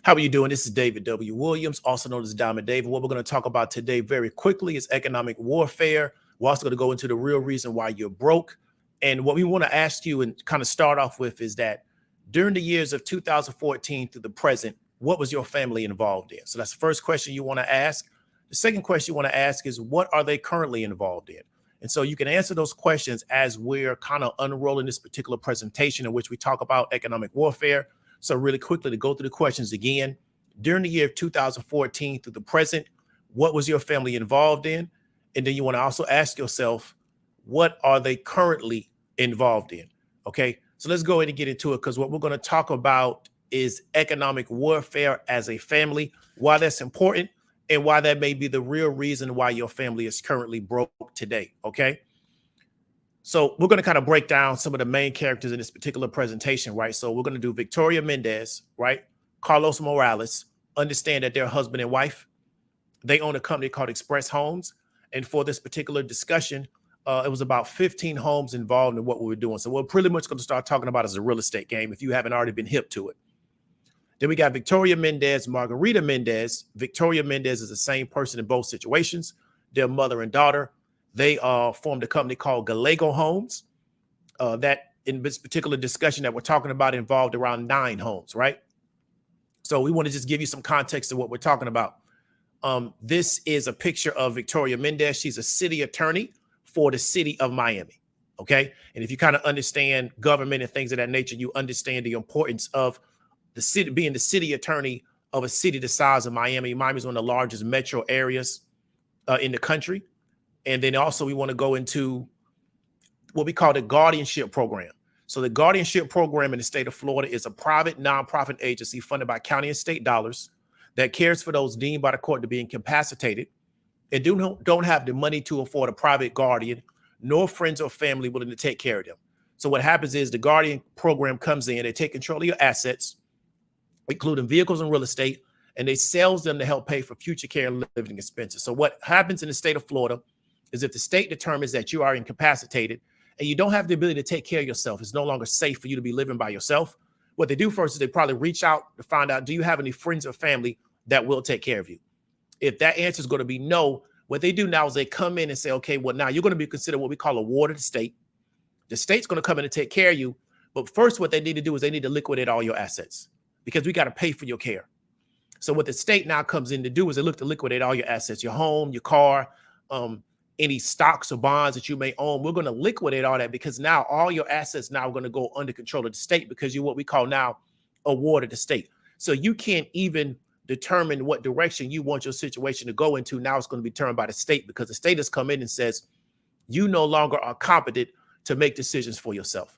How are you doing? This is David W. Williams, also known as Diamond Dave. And what we're going to talk about today very quickly is economic warfare. We're also going to go into the real reason why you're broke. And what we want to ask you and kind of start off with is that during the years of 2014 through the present, what was your family involved in? So that's the first question you want to ask. The second question you want to ask is, what are they currently involved in? And so you can answer those questions as we're kind of unrolling this particular presentation in which we talk about economic warfare. So really quickly to go through the questions again, during the year of 2014 through the present, what was your family involved in? And then you want to also ask yourself, what are they currently involved in? Okay, so let's go ahead and get into it, because what we're going to talk about is economic warfare as a family, why that's important, and why that may be the real reason why your family is currently broke today. Okay. So we're going to kind of break down some of the main characters in this particular presentation, right? So we're going to do Victoria Mendez, right? Carlos Morales, understand that they're husband and wife. They own a company called Express Homes. And for this particular discussion, it was about 15 homes involved in what we were doing. So we're pretty much going to start talking about it as a real estate game if you haven't already been hip to it. Then we got Victoria Mendez, Margarita Mendez. Victoria Mendez is the same person in both situations. They're mother and daughter. They formed a company called Gallego Homes. That in this particular discussion that we're talking about involved around 9 homes, right? So we want to just give you some context of what we're talking about. This is a picture of Victoria Mendez. She's a city attorney for the city of Miami, okay? And if you kind of understand government and things of that nature, you understand the importance of the city being the city attorney of a city the size of Miami. Miami is one of the largest metro areas in the country. And then also we want to go into what we call the guardianship program. So the guardianship program in the state of Florida is a private nonprofit agency funded by county and state dollars that cares for those deemed by the court to be incapacitated and don't have the money to afford a private guardian, nor friends or family willing to take care of them. So what happens is the guardian program comes in, they take control of your assets, including vehicles and real estate, and they sell them to help pay for future care and living expenses. So what happens in the state of Florida is if the state determines that you are incapacitated and you don't have the ability to take care of yourself, it's no longer safe for you to be living by yourself. What they do first is they probably reach out to find out, do you have any friends or family that will take care of you? If that answer is going to be no, what they do now is they come in and say, okay, well, now you're going to be considered what we call a ward of the state. The state's going to come in and take care of you. But first, what they need to do is they need to liquidate all your assets because we got to pay for your care. So what the state now comes in to do is they look to liquidate all your assets, your home, your car, any stocks or bonds that you may own. We're going to liquidate all that because now all your assets now are going to go under control of the state because you're what we call now a ward of the state. So you can't even determine what direction you want your situation to go into. Now it's going to be determined by the state because the state has come in and says you no longer are competent to make decisions for yourself.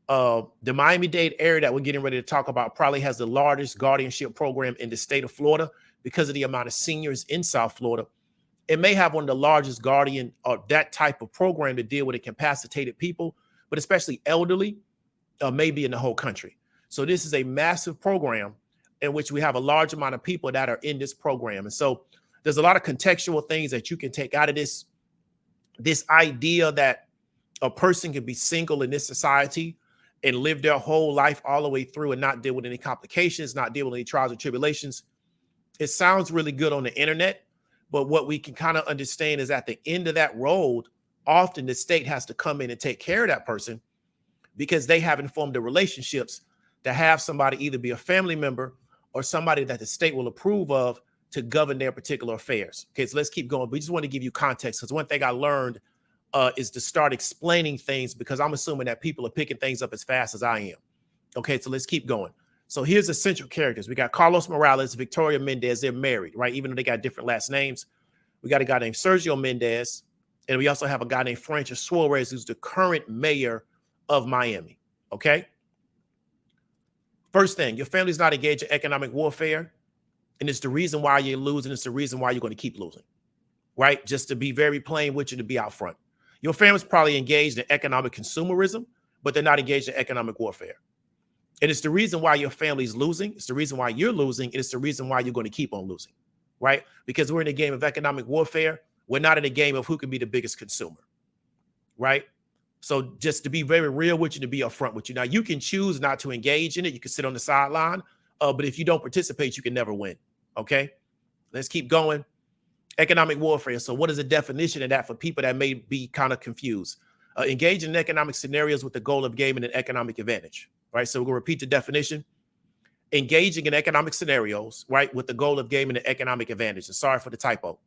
The Miami-Dade area that we're getting ready to talk about probably has the largest guardianship program in the state of Florida because of the amount of seniors in South Florida. It may have one of the largest guardian or that type of program to deal with incapacitated people, but especially elderly, maybe in the whole country. So this is a massive program in which we have a large amount of people that are in this program. And so there's a lot of contextual things that you can take out of this idea that a person can be single in this society and live their whole life all the way through and not deal with any complications, not deal with any trials and tribulations. It sounds really good on the internet. But what we can kind of understand is at the end of that road, often the state has to come in and take care of that person because they haven't formed the relationships to have somebody either be a family member or somebody that the state will approve of to govern their particular affairs. Okay, so let's keep going. We just want to give you context because one thing I learned is to start explaining things because I'm assuming that people are picking things up as fast as I am. Okay, so let's keep going. So here's the central characters. We got Carlos Morales, Victoria Mendez. They're married, right? Even though they got different last names. We got a guy named Sergio Mendez. And we also have a guy named Francis Suarez, who's the current mayor of Miami. Okay. First thing, your family's not engaged in economic warfare. And it's the reason why you're losing. It's the reason why you're going to keep losing, right? Just to be very plain with you, to be out front. Your family's probably engaged in economic consumerism, but they're not engaged in economic warfare. And it's the reason why your family's losing. It's the reason why you're losing. And it's the reason why you're going to keep on losing, right? Because we're in a game of economic warfare. We're not in a game of who can be the biggest consumer, right? So just to be very real with you, to be upfront with you. Now, you can choose not to engage in it. You can sit on the sideline But if you don't participate, you can never win. Okay, let's keep going. Economic warfare. So what is the definition of that for people that may be kind of confused? Engage in economic scenarios with the goal of gaining an economic advantage, right? So we're going to repeat the definition. Engaging in economic scenarios, right, with the goal of gaining an economic advantage. And sorry for the typo.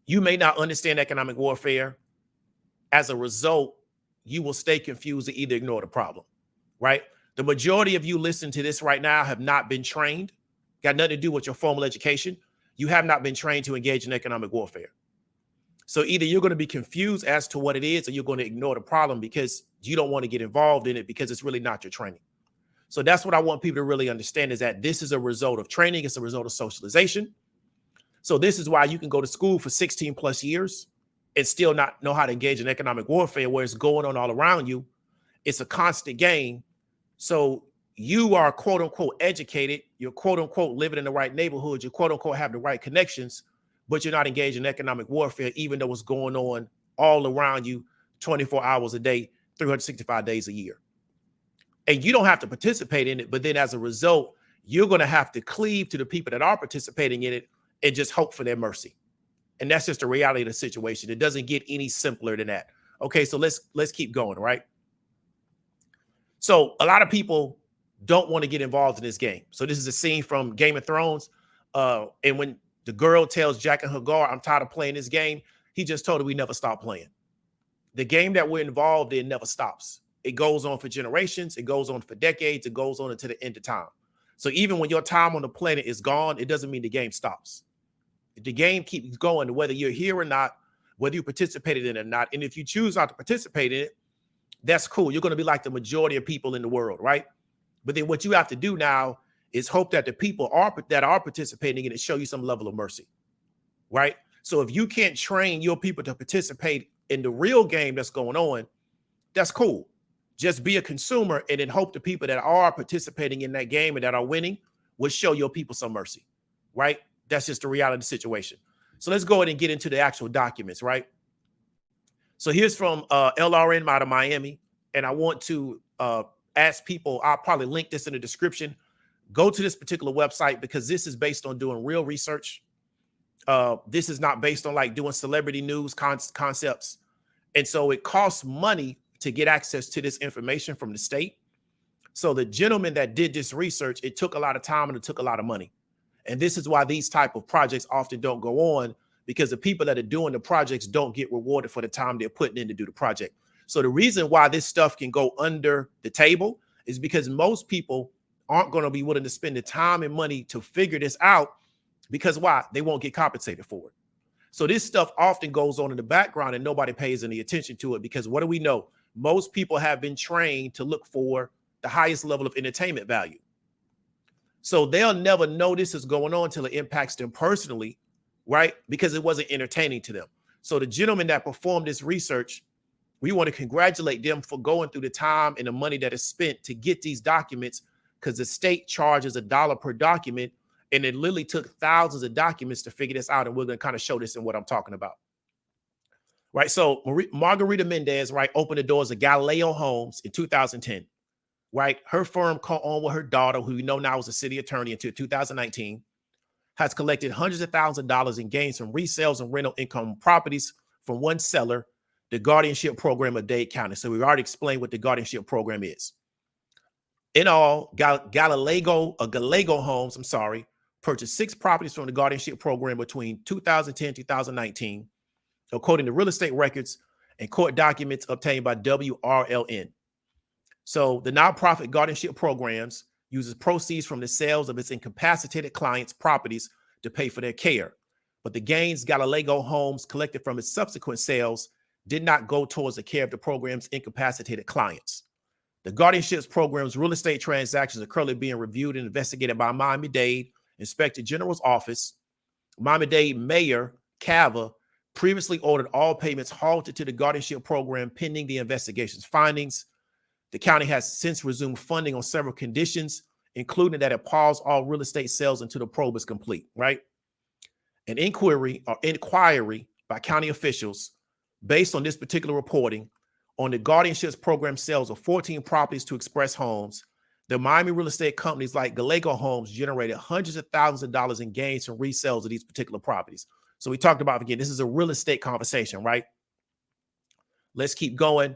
You may not understand economic warfare. As a result, you will stay confused and either ignore the problem, right? The majority of you listening to this right now have not been trained, got nothing to do with your formal education. You have not been trained to engage in economic warfare. So either you're going to be confused as to what it is, or you're going to ignore the problem because you don't want to get involved in it because it's really not your training. So that's what I want people to really understand, is that this is a result of training. It's a result of socialization. So this is why you can go to school for 16 plus years and still not know how to engage in economic warfare, where it's going on all around you. It's a constant game. So you are quote unquote educated, you're quote unquote living in the right neighborhood, you quote unquote have the right connections, but you're not engaged in economic warfare, even though it's going on all around you 24 hours a day, 365 days a year. And you don't have to participate in it, but then as a result, you're going to have to cleave to the people that are participating in it and just hope for their mercy. And that's just the reality of the situation. It doesn't get any simpler than that. Okay, so let's keep going, right? So a lot of people don't want to get involved in this game. So this is a scene from Game of Thrones. And when the girl tells Jack and Hagar, I'm tired of playing this game, he just told her we never stop playing. The game that we're involved in never stops. It goes on for generations. It goes on for decades. It goes on until the end of time. So even when your time on the planet is gone, it doesn't mean the game stops. The game keeps going, whether you're here or not, whether you participated in it or not. And if you choose not to participate in it, that's cool. You're going to be like the majority of people in the world, right? But then what you have to do now is hope that the people that are participating in it show you some level of mercy, right? So if you can't train your people to participate in the real game that's going on, that's cool. Just be a consumer and then hope the people that are participating in that game and that are winning will show your people some mercy, right? That's just the reality of the situation. So let's go ahead and get into the actual documents, right? So here's from LRN out of Miami. And I want to ask people, I'll probably link this in the description. Go to this particular website because this is based on doing real research. This is not based on like doing celebrity news concepts. And so it costs money to get access to this information from the state. So the gentleman that did this research, it took a lot of time and it took a lot of money. And this is why these type of projects often don't go on, because the people that are doing the projects don't get rewarded for the time they're putting in to do the project. So the reason why this stuff can go under the table is because most people aren't going to be willing to spend the time and money to figure this out, because why? They won't get compensated for it. So this stuff often goes on in the background and nobody pays any attention to it, because what do we know? Most people have been trained to look for the highest level of entertainment value. So they'll never know this is going on until it impacts them personally, right? Because it wasn't entertaining to them. So the gentleman that performed this research, we want to congratulate them for going through the time and the money that is spent to get these documents, because the state charges $1 per document, and it literally took thousands of documents to figure this out. And we're going to kind of show this in what I'm talking about. Right. So Margarita Mendez, right, opened the doors of Galileo Homes in 2010. Right. Her firm caught on with her daughter, who we know now is a city attorney, until 2019, has collected hundreds of thousands of dollars in gains from resales and rental income properties from one seller, the guardianship program of Dade County. So we've already explained what the guardianship program is. In all, Galileo Homes, purchased 6 properties from the guardianship program between 2010 and 2019, according to real estate records and court documents obtained by WRLN. So the nonprofit guardianship programs uses proceeds from the sales of its incapacitated clients' properties to pay for their care. But the gains Galileo Homes collected from its subsequent sales did not go towards the care of the program's incapacitated clients. The guardianship program's real estate transactions are currently being reviewed and investigated by Miami-Dade Inspector General's Office. Miami-Dade Mayor Cava previously ordered all payments halted to the guardianship program pending the investigation's findings. The county has since resumed funding on several conditions, including that it pause all real estate sales until the probe is complete, right? An inquiry by county officials based on this particular reporting on the guardianship program sales of 14 properties to Express Homes The Miami real estate companies like Gallego Homes generated hundreds of thousands of dollars in gains from resales of these particular properties. So we talked about, again, this is a real estate conversation, right? Let's keep going.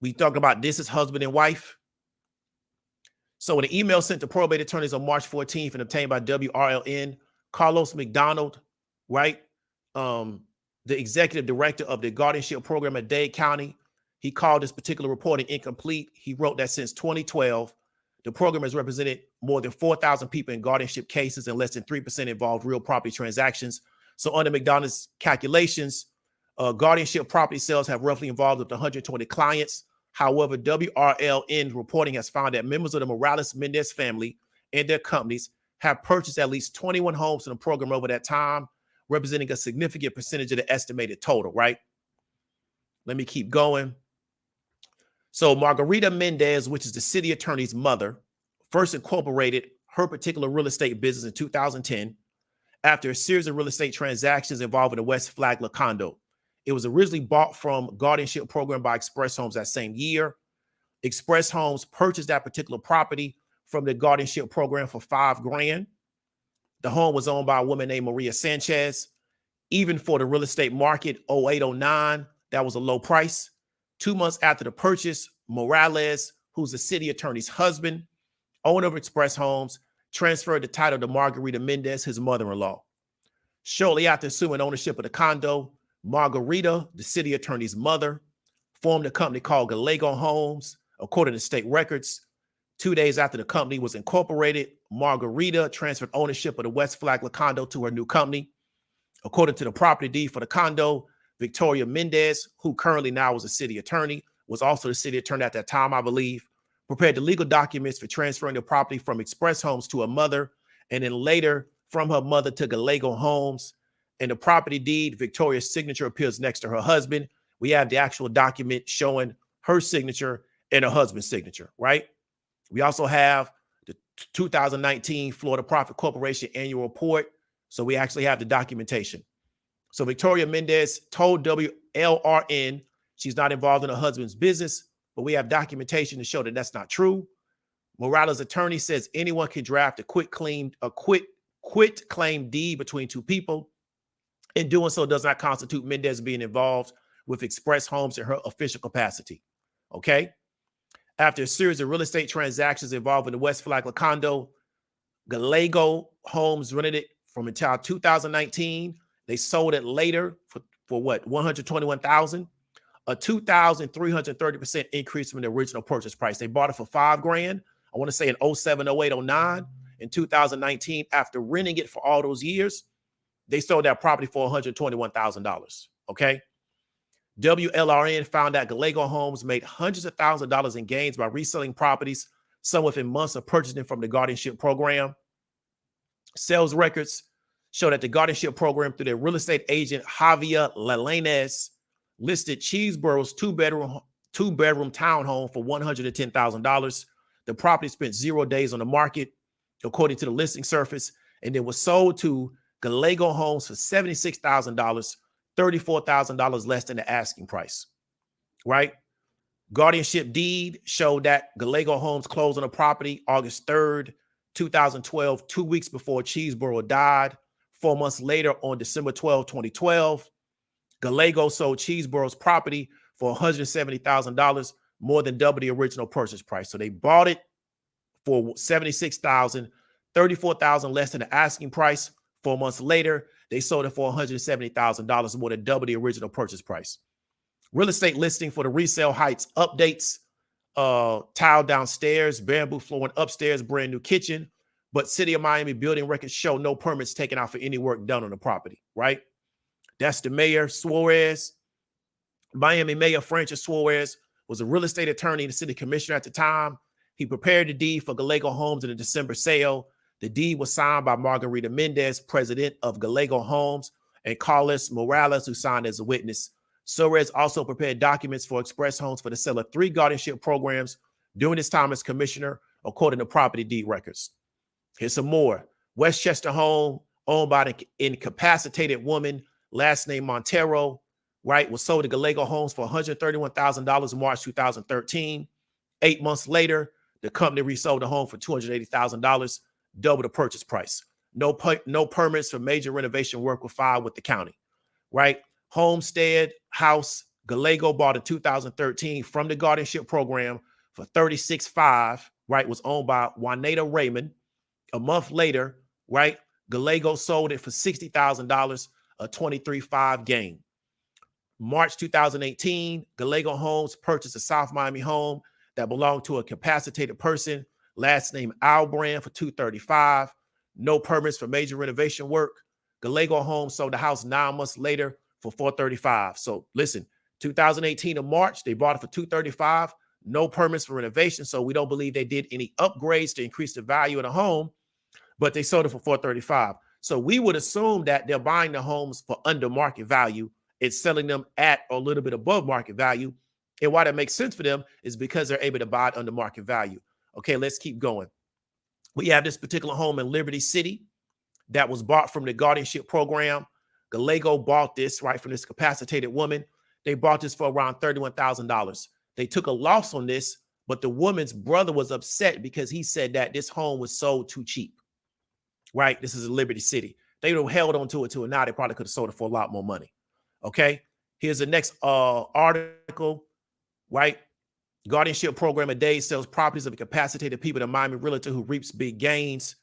We talked about this as husband and wife. So in an email sent to probate attorneys on March 14th and obtained by WRLN, Carlos McDonald, right? The executive director of the guardianship program at Dade County, he called this particular reporting incomplete. He wrote that since 2012, the program has represented more than 4,000 people in guardianship cases and less than 3% involved real property transactions. So under McDonald's calculations, guardianship property sales have roughly involved up to 120 clients. However, WRLN reporting has found that members of the Morales-Mendez family and their companies have purchased at least 21 homes in the program over that time, representing a significant percentage of the estimated total, right? Let me keep going. So Margarita Mendez, which is the city attorney's mother, first incorporated her particular real estate business in 2010 after a series of real estate transactions involving the West Flagler condo. It was originally bought from guardianship program by Express Homes that same year. Express Homes purchased that particular property from the guardianship program for $5 grand. The home was owned by a woman named Maria Sanchez. Even for the real estate market, 0809, that was a low price. 2 months after the purchase, Morales, who's the city attorney's husband, owner of Express Homes, transferred the title to Margarita Mendez, his mother-in-law. Shortly after assuming ownership of the condo, Margarita, the city attorney's mother, formed a company called Gallego Homes, according to state records. 2 days after the company was incorporated, Margarita transferred ownership of the West Flagler condo to her new company. According to the property deed for the condo, Victoria Mendez, who currently now is a city attorney, was also the city attorney at that time, I believe, prepared the legal documents for transferring the property from Express Homes to her mother, and then later from her mother to Gallego Homes. In the property deed, Victoria's signature appears next to her husband. We have the actual document showing her signature and her husband's signature, right? We also have the 2019 Florida Profit Corporation annual report. So we actually have the documentation. So Victoria Mendez told WLRN she's not involved in her husband's business, but we have documentation to show that that's not true. Morales' attorney says anyone can draft a quit claim deed between two people. In doing so does not constitute Mendez being involved with Express Homes in her official capacity. Okay. After a series of real estate transactions involving the West Flagler condo, Gallego Homes rented it from until 2019. They sold it later for what? $121,000, a 2,330% increase from the original purchase price. They bought it for $5 grand. I want to say in 07, 08, 09. In 2019, after renting it for all those years, they sold that property for $121,000. Okay. WLRN found that Gallego Homes made hundreds of thousands of dollars in gains by reselling properties, some within months of purchasing from the guardianship program. Sales records show that the guardianship program, through their real estate agent Javier Lalanes, listed Cheeseboro's two-bedroom townhome for $110,000. The property spent 0 days on the market, according to the listing surface, and then was sold to Gallego Homes for $76,000, $34,000 less than the asking price, right? Guardianship deed showed that Gallego Homes closed on the property August 3rd, 2012, 2 weeks before Cheeseboro died. 4 months later, on December 12, 2012, Gallego sold Cheeseboro's property for $170,000, more than double the original purchase price. So they bought it for $76,000, $34,000 less than the asking price. 4 months later, they sold it for $170,000, more than double the original purchase price. Real estate listing for the resale heights updates: tile downstairs, bamboo flooring upstairs, brand new kitchen. But City of Miami building records show no permits taken out for any work done on the property, right? That's the mayor, Suarez. Miami Mayor Francis Suarez was a real estate attorney and the city commissioner at the time. He prepared the deed for Gallego Homes in a December sale. The deed was signed by Margarita Mendez, president of Gallego Homes, and Carlos Morales, who signed as a witness. Suarez also prepared documents for Express Homes for the sale of 3 guardianship programs during his time as commissioner, according to property deed records. Here's some more. Westchester home owned by an incapacitated woman, last name Montero, right, was sold to Gallego Homes for $131,000 in March 2013. 8 months later, The company resold the home for $280,000, double the purchase price. No permits for major renovation work were filed with the county, right? Homestead house Gallego bought in 2013 from the guardianship program for $36,500, right? Was owned by Juanita Raymond. A month later, right? Gallego sold it for $60,000, a $23,500 gain. March 2018, Gallego Homes purchased a South Miami home that belonged to a capacitated person, last name Albrand, for $235,000. No permits for major renovation work. Gallego Homes sold the house 9 months later for $435,000. So listen, 2018 in March, they bought it for $235,000. No permits for renovation, so we don't believe they did any upgrades to increase the value of the home, but they sold it for $435,000. So we would assume that they're buying the homes for under market value. It's selling them at or a little bit above market value. And why that makes sense for them is because they're able to buy it under market value. Okay, let's keep going. We have this particular home in Liberty City that was bought from the guardianship program. Gallego bought this, right, from this capacitated woman. They bought this for around $31,000. They took a loss on this, but the woman's brother was upset because he said that this home was sold too cheap, right? This is in Liberty City. They would have held on to it till now. They probably could have sold it for a lot more money. Okay, here's the next article, right? Guardianship program a day sells properties of incapacitated people to Miami realtor who reaps big gains.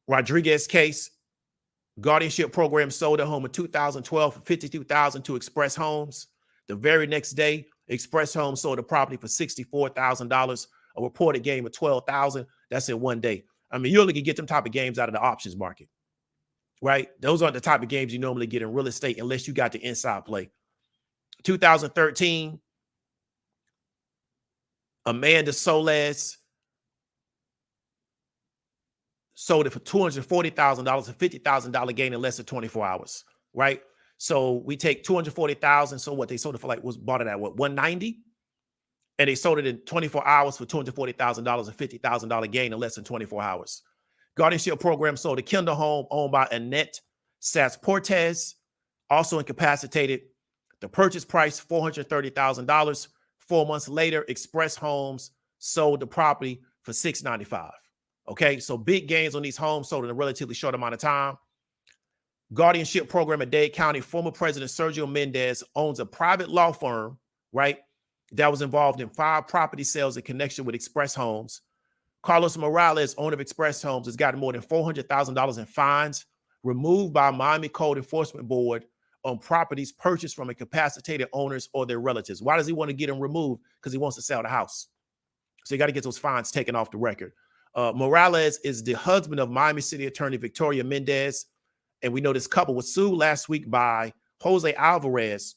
Rodriguez case, guardianship program sold a home in 2012 for $52,000 to Express Homes. The very next day, Express Homes sold a property for $64,000. A reported gain of $12,000. That's in one day. I mean, you only can get them type of games out of the options market, right? Those aren't the type of games you normally get in real estate unless you got the inside play. 2013, Amanda Soles sold it for $240,000, a $50,000 gain in less than 24 hours, right? So we take $240,000. So what they sold it for, like, was bought it at what, $190? And they sold it in 24 hours for $240,000, a $50,000 gain in less than 24 hours. Guardianship program sold a Kendall home owned by Annette Sasportes, also incapacitated. The purchase price, $430,000. 4 months later, Express Homes sold the property for $695,000. Okay, so big gains on these homes sold in a relatively short amount of time. Guardianship program at Dade County, former President Sergio Mendez owns a private law firm, right, that was involved in 5 property sales in connection with Express Homes. Carlos Morales, owner of Express Homes, has gotten more than $400,000 in fines removed by Miami Code Enforcement Board on properties purchased from incapacitated owners or their relatives. Why does he want to get them removed? Because he wants to sell the house. So you got to get those fines taken off the record. Morales is the husband of Miami City Attorney Victoria Mendez. And we know this couple was sued last week by Jose Alvarez,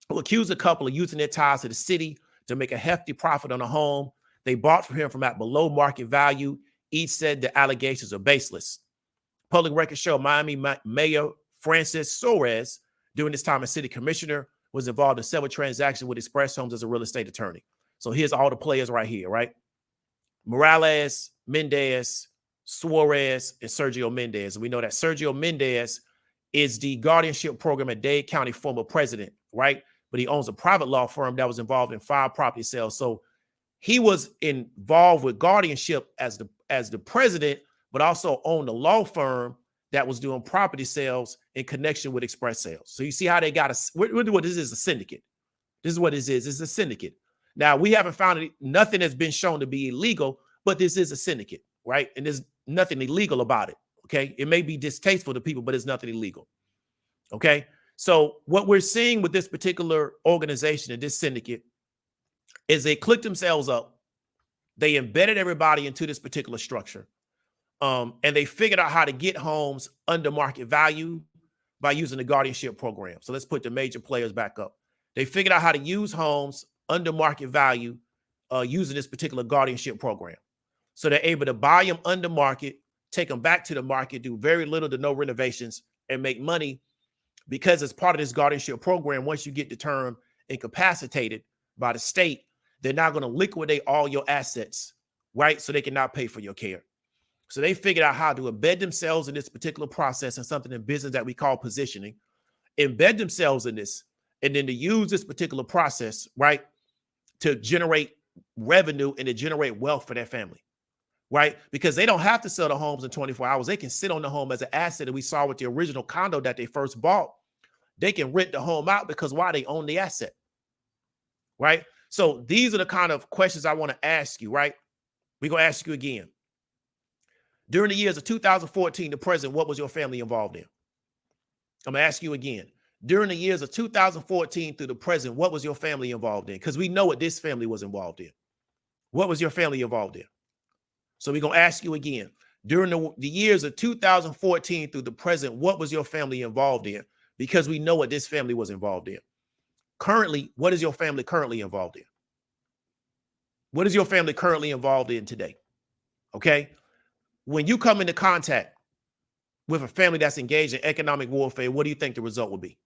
who accused the couple of using their ties to the city to make a hefty profit on a home they bought from him from at below market value. Each said the allegations are baseless. Public records show Miami Mayor Francis Suarez, during this time as city commissioner, was involved in several transactions with Express Homes as a real estate attorney. So here's all the players right here, right? Morales, Mendez, Suarez, and Sergio Mendez. And we know that Sergio Mendez is the guardianship program at Dade County former president, right? But he owns a private law firm that was involved in 5 property sales. So he was involved with guardianship as the president, but also owned a law firm that was doing property sales in connection with Express Sales. So you see how they got what this is, a syndicate. This is what this is. It's a syndicate. Now, we haven't found nothing that's been shown to be illegal, but this is a syndicate, right? And there's nothing illegal about it, okay? It may be distasteful to people, but it's nothing illegal, okay? So what we're seeing with this particular organization and this syndicate is they clicked themselves up. They embedded everybody into this particular structure. And they figured out how to get homes under market value by using the guardianship program. So let's put the major players back up. They figured out how to use homes under market value using this particular guardianship program. So they're able to buy them under market, take them back to the market, do very little to no renovations, and make money, because as part of this guardianship program, once you get the term incapacitated by the state, they're not going to liquidate all your assets, right? So they cannot pay for your care. So they figured out how to embed themselves in this particular process and something in business that we call positioning, embed themselves in this, and then to use this particular process, right, to generate revenue and to generate wealth for their family, right? Because they don't have to sell the homes in 24 hours. They can sit on the home as an asset. And we saw with the original condo that they first bought, they can rent the home out because why? They own the asset, right? So these are the kind of questions I want to ask you, right? We're going to ask you again. During the years of 2014 to present, what was your family involved in? I'm going to ask you again. During the years of 2014 through the present, what was your family involved in? Because we know what this family was involved in. What was your family involved in? So we're going to ask you again. During the years of 2014 through the present, what was your family involved in? Because we know what this family was involved in. Currently, what is your family currently involved in? What is your family currently involved in today? Okay. When you come into contact with a family that's engaged in economic warfare, what do you think the result will be?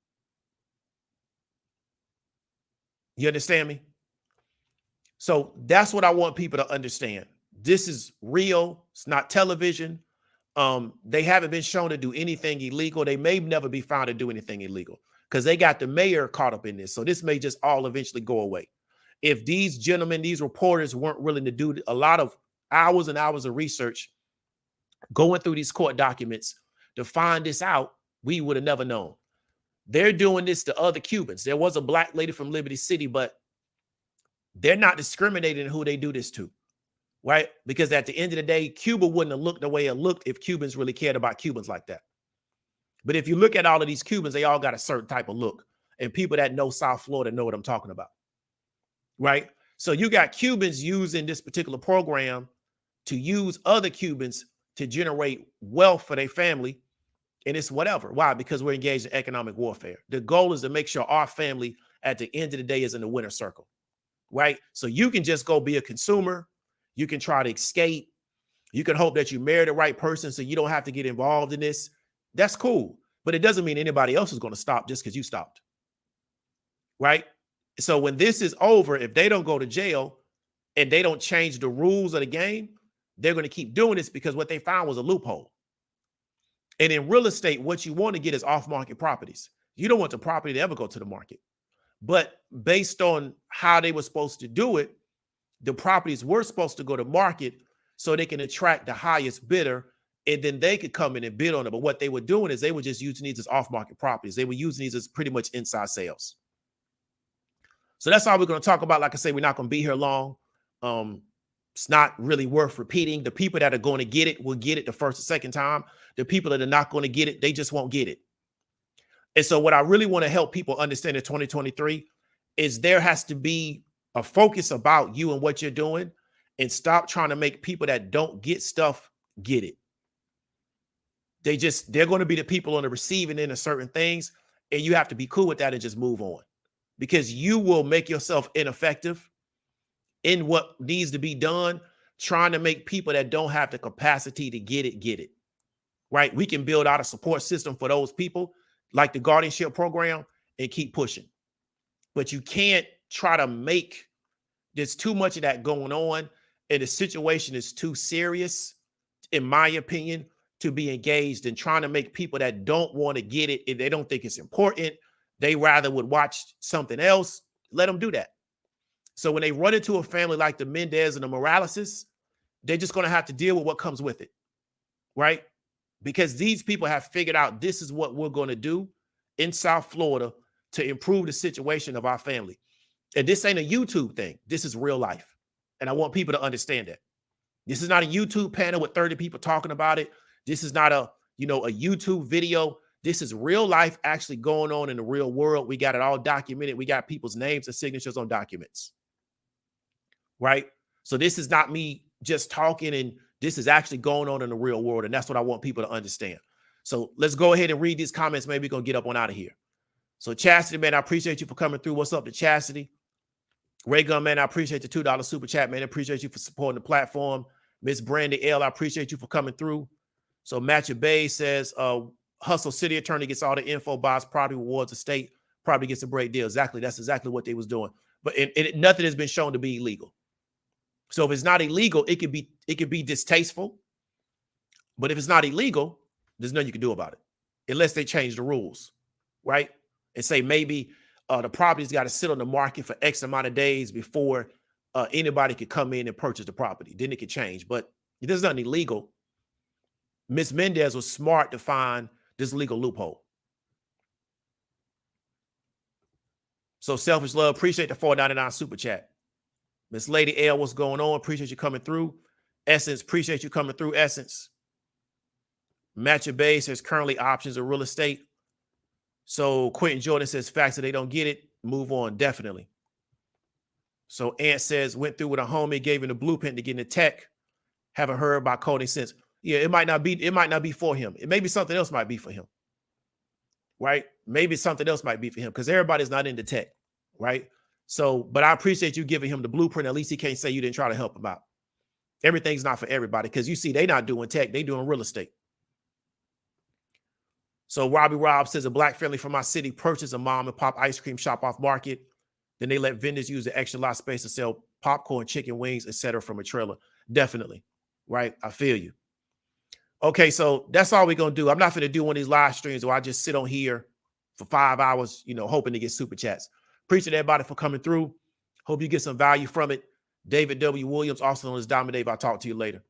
You understand me? So that's what I want people to understand. This is real. It's not television. They haven't been shown to do anything illegal. They may never be found to do anything illegal because they got the mayor caught up in this. So this may just all eventually go away. If these gentlemen, these reporters weren't willing to do a lot of hours and hours of research going through these court documents to find this out, we would have never known. They're doing this to other Cubans. There was a black lady from Liberty City, but they're not discriminating who they do this to, right? Because at the end of the day, Cuba wouldn't have looked the way it looked if Cubans really cared about Cubans like that. But if you look at all of these Cubans, they all got a certain type of look. And people that know South Florida know what I'm talking about, right? So you got Cubans using this particular program to use other Cubans to generate wealth for their family. And it's whatever. Why? Because we're engaged in economic warfare. The goal is to make sure our family at the end of the day is in the winner's circle, right? So you can just go be a consumer. You can try to escape. You can hope that you marry the right person so you don't have to get involved in this. That's cool. But it doesn't mean anybody else is going to stop just because you stopped, right? So when this is over, if they don't go to jail and they don't change the rules of the game, they're going to keep doing this because what they found was a loophole. And in real estate, what you want to get is off-market properties. You don't want the property to ever go to the market. But based on how they were supposed to do it, the properties were supposed to go to market so they can attract the highest bidder, and then they could come in and bid on it. But what they were doing is they were just using these as off-market properties. They were using these as pretty much inside sales. So that's all we're going to talk about. Like I say, we're not going to be here long. It's not really worth repeating. The people that are going to get it will get it the first or second time. The people that are not going to get it, they just won't get it. And so what I really want to help people understand in 2023 is there has to be a focus about you and what you're doing, and stop trying to make people that don't get stuff get it. They're going to be the people on the receiving end of certain things, and you have to be cool with that and just move on, because you will make yourself ineffective in what needs to be done, trying to make people that don't have the capacity to get it, right? We can build out a support system for those people like the guardianship program and keep pushing. But you can't try to make, there's too much of that going on, and the situation is too serious, in my opinion, to be engaged in trying to make people that don't want to get it, if they don't think it's important, they rather would watch something else, let them do that. So when they run into a family like the Mendez and the Moraleses, they're just going to have to deal with what comes with it, right? Because these people have figured out this is what we're going to do in South Florida to improve the situation of our family. And this ain't a YouTube thing. This is real life. And I want people to understand that. This is not a YouTube panel with 30 people talking about it. This is not a YouTube video. This is real life actually going on in the real world. We got it all documented. We got people's names and signatures on documents. Right? So this is not me just talking, and this is actually going on in the real world. And that's what I want people to understand. So let's go ahead and read these comments. Maybe we're going to get up on out of here. So Chastity, man, I appreciate you for coming through. What's up to Chastity? Ray Gun, man, I appreciate the $2 super chat, man. I appreciate you for supporting the platform. Miss Brandy L, I appreciate you for coming through. So Matthew Bay says, Hustle City Attorney gets all the info, buys property, rewards the state, probably gets a great deal. Exactly. That's exactly what they was doing. But nothing has been shown to be illegal. So if it's not illegal, it could be distasteful. But if it's not illegal, there's nothing you can do about it unless they change the rules, right? And say maybe the property's got to sit on the market for X amount of days before anybody could come in and purchase the property. Then it could change, but there's nothing illegal. Miss Mendez was smart to find this legal loophole. So Selfish Love, appreciate the $4.99 super chat. Miss Lady L, what's going on? Appreciate you coming through. Essence, appreciate you coming through, Essence. Match Your Base, there's currently options of real estate. So Quentin Jordan says, facts that they don't get it, move on, definitely. So Ant says, went through with a homie, gave him the blueprint to get into tech. Haven't heard about coding since. Yeah, it might not be for him. It maybe something else might be for him. Right? Maybe something else might be for him because everybody's not into tech, right? So, but I appreciate you giving him the blueprint. At least he can't say you didn't try to help him out. Everything's not for everybody because you see, they're not doing tech, they doing real estate. So Robbie Robb says a black family from my city purchased a mom and pop ice cream shop off market. Then they let vendors use the extra lot space to sell popcorn, chicken wings, etc. from a trailer. Definitely, right? I feel you. Okay, so that's all we're going to do. I'm not going to do one of these live streams where I just sit on here for 5 hours, hoping to get super chats. Appreciate everybody for coming through. Hope you get some value from it. David W. Williams, also known as Diamond Dave. I'll talk to you later.